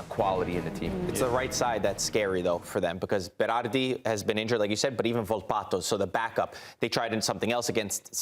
quality in the team. It's the right side that's scary, though, for them, because Berardi has been injured, like you said, but even Volpato, so the backup. They tried in something else against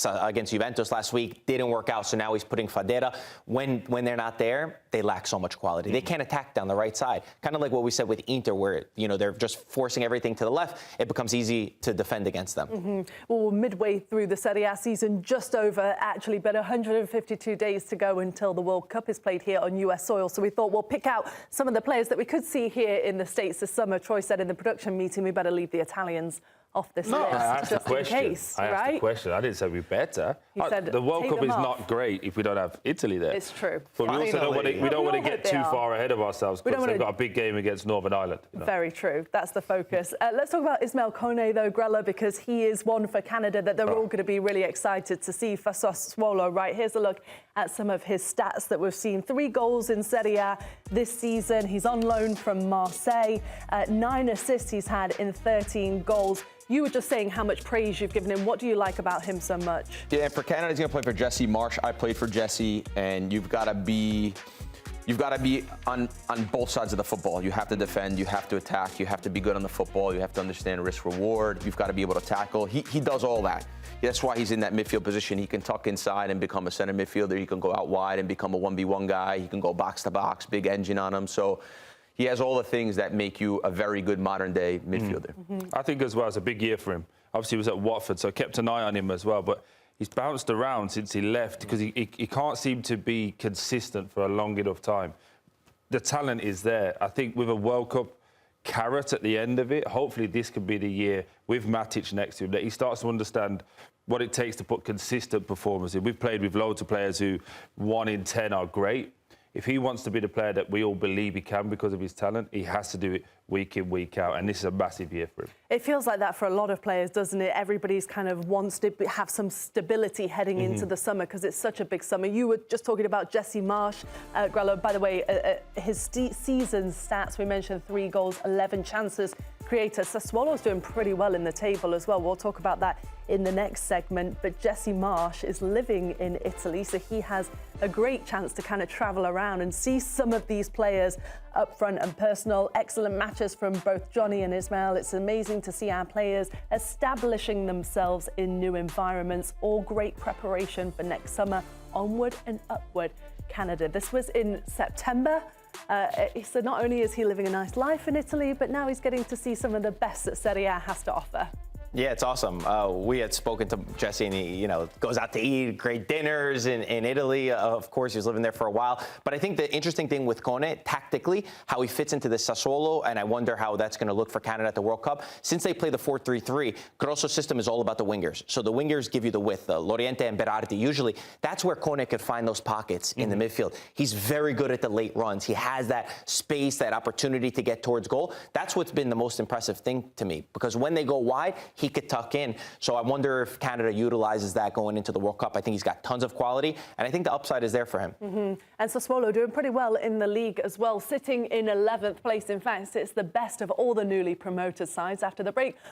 Juventus last week, didn't work out, so now he's putting Fadera. When they're not there, they lack so much quality. They can't attack down the right side. Kind of like what we said with Inter, where, they're just forcing everything to the left. It becomes easy to defend against them. Well, we're midway through the Serie A season, just over, actually, but 152 days to go until the World Cup is played here on US soil. So we thought we'll pick out some of the players that we could see here in the States this summer. Troy said in the production meeting, we better leave the Italians off this list, I asked just the question. in case, I asked the question. I didn't say we better. The World Cup is not great if we don't have Italy there. It's true. But we also don't want to get too far ahead of ourselves because they've got a big game against Northern Ireland. Very true. That's the focus. Let's talk about Ismaël Koné, though, Grella, because he is one for Canada that they're all going to be really excited to see for Sassuolo. Right, here's a look at some of his stats that we've seen. 3 goals in Serie A this season. He's on loan from Marseille. 9 assists he's had in 13 goals. You were just saying how much praise you've given him. What do you like about him so much? Yeah, for Canada, he's going to play for Jesse Marsch. I played for Jesse, and you've got to be on both sides of the football. You have to defend, you have to attack, you have to be good on the football, you have to understand risk-reward, you've got to be able to tackle. He does all that. That's why he's in that midfield position. He can tuck inside and become a center midfielder. He can go out wide and become a 1v1 guy. He can go box to box, big engine on him. So he has all the things that make you a very good modern-day midfielder. I think as well, it's a big year for him. Obviously, he was at Watford, so I kept an eye on him as well. But he's bounced around since he left because he can't seem to be consistent for a long enough time. The talent is there. I think with a World Cup carrot at the end of it, hopefully this could be the year with Matic next to him that he starts to understand what it takes to put consistent performance in. We've played with loads of players who 1 in 10 are great. If he wants to be the player that we all believe he can because of his talent, he has to do it week in, week out. And this is a massive year for him. It feels like that for a lot of players, doesn't it? Everybody's kind of wants to have some stability heading into the summer because it's such a big summer. You were just talking about Jesse Marsch. Grella, by the way, his season stats, we mentioned 3 goals, 11 chances created. Sassuolo's doing pretty well in the table as well. We'll talk about that in the next segment. But Jesse Marsch is living in Italy, so he has a great chance to kind of travel around and see some of these players up front and personal. Excellent matches from both Johnny and Ismaël. It's amazing to see our players establishing themselves in new environments. All great preparation for next summer. Onward and upward, Canada. This was in September. So not only is he living a nice life in Italy, but now he's getting to see some of the best that Serie A has to offer. Yeah, it's awesome. We had spoken to Jesse, and he, goes out to eat great dinners in Italy. Of course, he was living there for a while. But I think the interesting thing with Koné, tactically, how he fits into the Sassuolo, and I wonder how that's going to look for Canada at the World Cup. Since they play the 4-3-3, Grosso's system is all about the wingers. So the wingers give you the width. Loriente and Berardi, usually, that's where Koné could find those pockets in the midfield. He's very good at the late runs. He has that space, that opportunity to get towards goal. That's what's been the most impressive thing to me, because when they go wide, he could tuck in. So I wonder if Canada utilizes that going into the World Cup. I think he's got tons of quality, and I think the upside is there for him. And Sassuolo doing pretty well in the league as well, sitting in 11th place. In fact, it's the best of all the newly promoted sides. After the break,